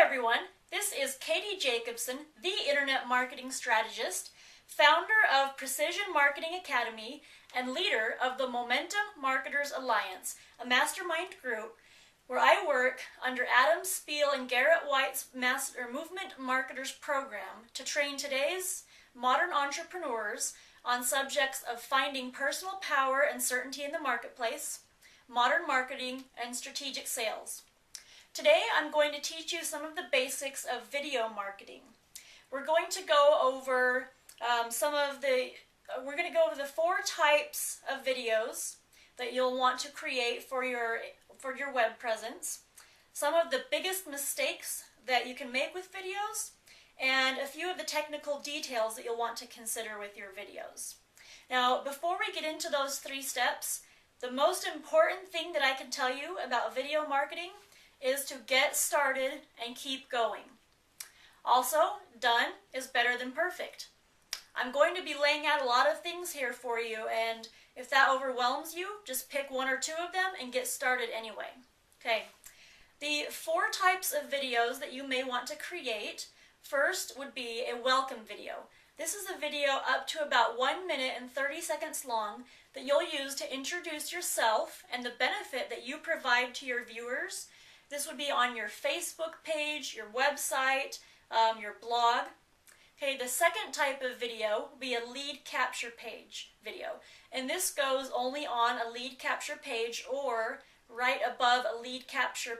everyone, this is Katie Jacobsen, the Internet Marketing Strategist, founder of Precision Marketing Academy, and leader of the Momentum Marketers Alliance, a mastermind group where I work under Adam Spiel and Garrett White's Movement Marketers program to train today's modern entrepreneurs on subjects of finding personal power and certainty in the marketplace, modern marketing, and strategic sales. Today I'm going to teach you some of the basics of video marketing. We're going to go over the 4 types of videos that you'll want to create for your web presence, some of the biggest mistakes that you can make with videos, and a few of the technical details that you'll want to consider with your videos. Now, before we get into those 3 steps, the most important thing that I can tell you about video marketing is to get started and keep going. Also, done is better than perfect. I'm going to be laying out a lot of things here for you, and if that overwhelms you, just pick 1 or 2 of them and get started anyway. Okay, the 4 types of videos that you may want to create, first would be a welcome video. This is a video up to about 1 minute and 30 seconds long that you'll use to introduce yourself and the benefit that you provide to your viewers. This would be on your Facebook page, your website, your blog. Okay, the second type of video will be a lead capture page video. And this goes only on a lead capture page or right above a lead capture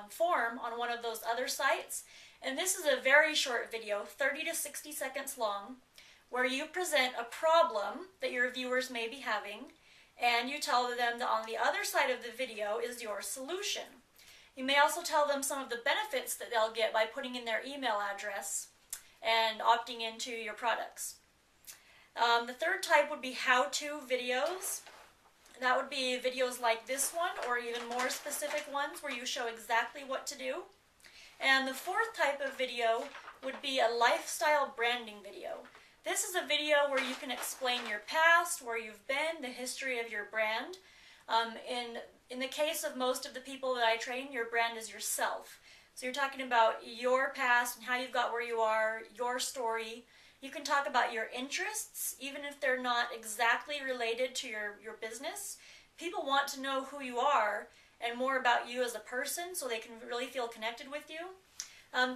form on one of those other sites. And this is a very short video, 30 to 60 seconds long, where you present a problem that your viewers may be having, and you tell them that on the other side of the video is your solution. You may also tell them some of the benefits that they'll get by putting in their email address and opting into your products. The third type would be how-to videos. That would be videos like this one, or even more specific ones where you show exactly what to do. And the fourth type of video would be a lifestyle branding video. This is a video where you can explain your past, where you've been, the history of your brand. In the case of most of the people that I train, your brand is yourself. So you're talking about your past and how you've got where you are, your story. You can talk about your interests, even if they're not exactly related to your business. People want to know who you are and more about you as a person so they can really feel connected with you.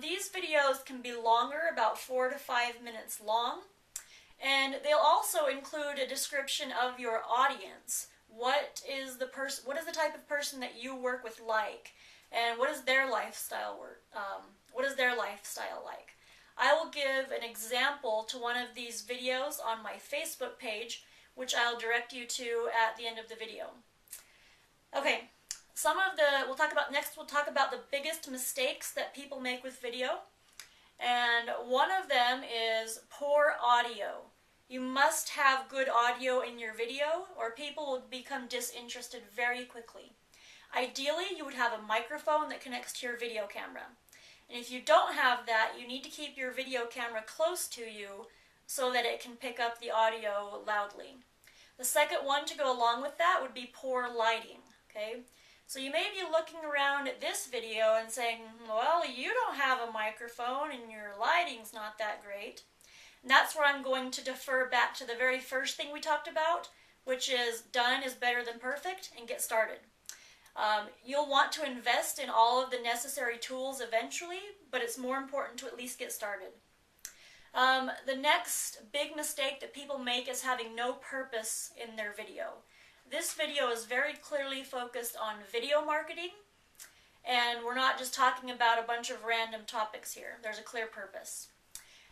These videos can be longer, about 4 to 5 minutes long. And they'll also include a description of your audience. What is the type of person that you work with like? And what is their lifestyle like? I will give an example to one of these videos on my Facebook page, which I'll direct you to at the end of the video. Okay, we'll talk about the biggest mistakes that people make with video. And one of them is poor audio. You must have good audio in your video or people will become disinterested very quickly. Ideally, you would have a microphone that connects to your video camera. And if you don't have that, you need to keep your video camera close to you so that it can pick up the audio loudly. The second one to go along with that would be poor lighting. Okay? So you may be looking around at this video and saying, well, you don't have a microphone and your lighting's not that great. And that's where I'm going to defer back to the very first thing we talked about, which is done is better than perfect, and get started. You'll want to invest in all of the necessary tools eventually, but it's more important to at least get started. The next big mistake that people make is having no purpose in their video. This video is very clearly focused on video marketing, and we're not just talking about a bunch of random topics here. There's a clear purpose.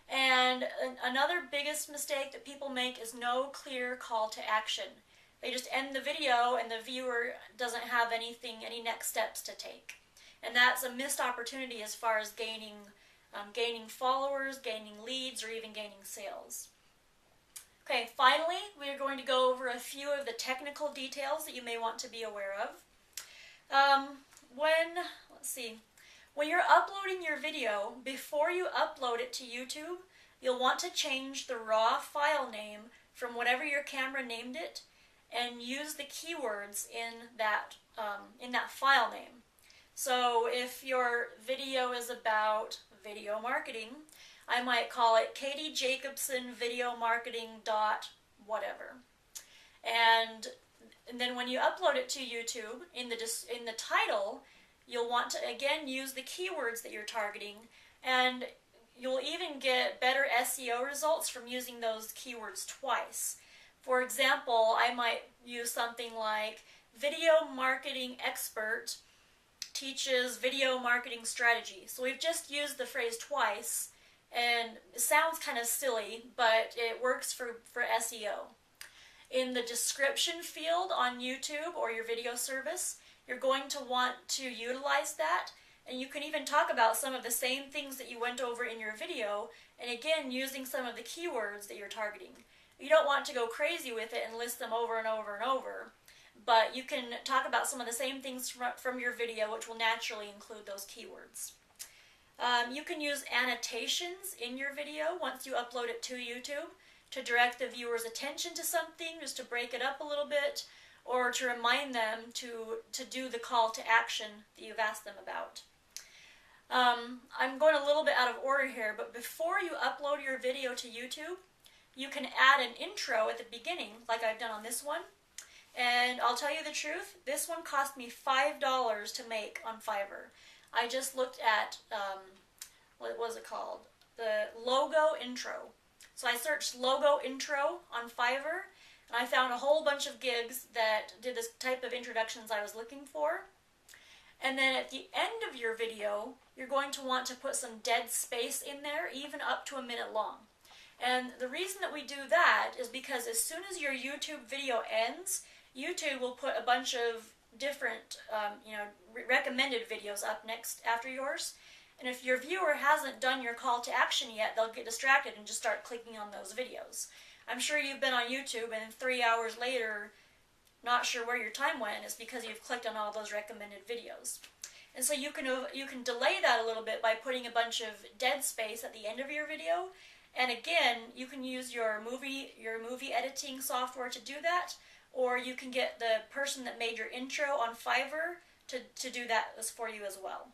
And another biggest mistake that people make is no clear call to action. They just end the video and the viewer doesn't have any next steps to take. And that's a missed opportunity as far as gaining followers, gaining leads, or even gaining sales. Okay, finally, we are going to go over a few of the technical details that you may want to be aware of. When you're uploading your video, before you upload it to YouTube, you'll want to change the raw file name from whatever your camera named it and use the keywords in that file name. So if your video is about video marketing, I might call it Katie Jacobsen Video Marketing dot whatever. And then when you upload it to YouTube, in the title, you'll want to again use the keywords that you're targeting, and you'll even get better SEO results from using those keywords twice. For example, I might use something like video marketing expert teaches video marketing strategy. So we've just used the phrase twice, and it sounds kind of silly, but it works for SEO. In the description field on YouTube or your video service, you're going to want to utilize that, and you can even talk about some of the same things that you went over in your video, and again using some of the keywords that you're targeting. You don't want to go crazy with it and list them over and over and over, but you can talk about some of the same things from your video, which will naturally include those keywords. You can use annotations in your video once you upload it to YouTube to direct the viewer's attention to something, just to break it up a little bit, or to remind them to do the call to action that you've asked them about. I'm going a little bit out of order here, but before you upload your video to YouTube, you can add an intro at the beginning, like I've done on this one. And I'll tell you the truth, this one cost me $5 to make on Fiverr. I just looked at, what was it called? The logo intro. So I searched logo intro on Fiverr, and I found a whole bunch of gigs that did this type of introductions I was looking for. And then at the end of your video, you're going to want to put some dead space in there, even up to a minute long. And the reason that we do that is because as soon as your YouTube video ends, YouTube will put a bunch of different recommended videos up next after yours. And if your viewer hasn't done your call to action yet, they'll get distracted and just start clicking on those videos. I'm sure you've been on YouTube and 3 hours later, not sure where your time went. It's because you've clicked on all those recommended videos. And so you can delay that a little bit by putting a bunch of dead space at the end of your video. And again, you can use your movie editing software to do that, or you can get the person that made your intro on Fiverr to do that for you as well.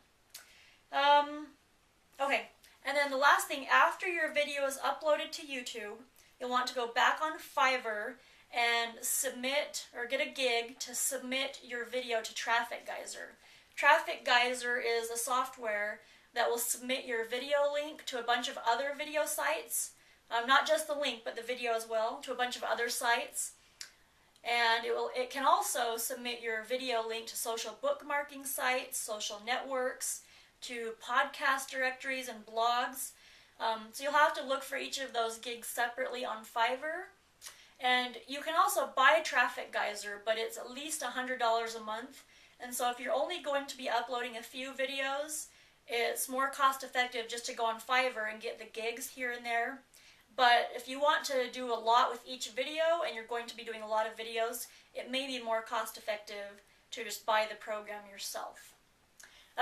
Okay, and then the last thing, after your video is uploaded to YouTube, you'll want to go back on Fiverr and submit, or get a gig to submit your video to Traffic Geyser. Traffic Geyser is a software that will submit your video link to a bunch of other video sites, not just the link, but the video as well, to a bunch of other sites. And it can also submit your video link to social bookmarking sites, social networks, to podcast directories and blogs. So you'll have to look for each of those gigs separately on Fiverr. And you can also buy Traffic Geyser, but it's at least $100 a month. And so if you're only going to be uploading a few videos, it's more cost effective just to go on Fiverr and get the gigs here and there. But if you want to do a lot with each video, and you're going to be doing a lot of videos, it may be more cost effective to just buy the program yourself.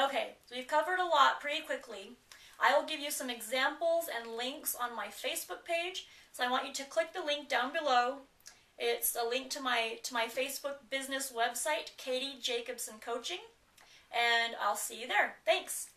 Okay, so we've covered a lot pretty quickly. I will give you some examples and links on my Facebook page, so I want you to click the link down below. It's a link to my Facebook business website, Katie Jacobsen Coaching, and I'll see you there. Thanks!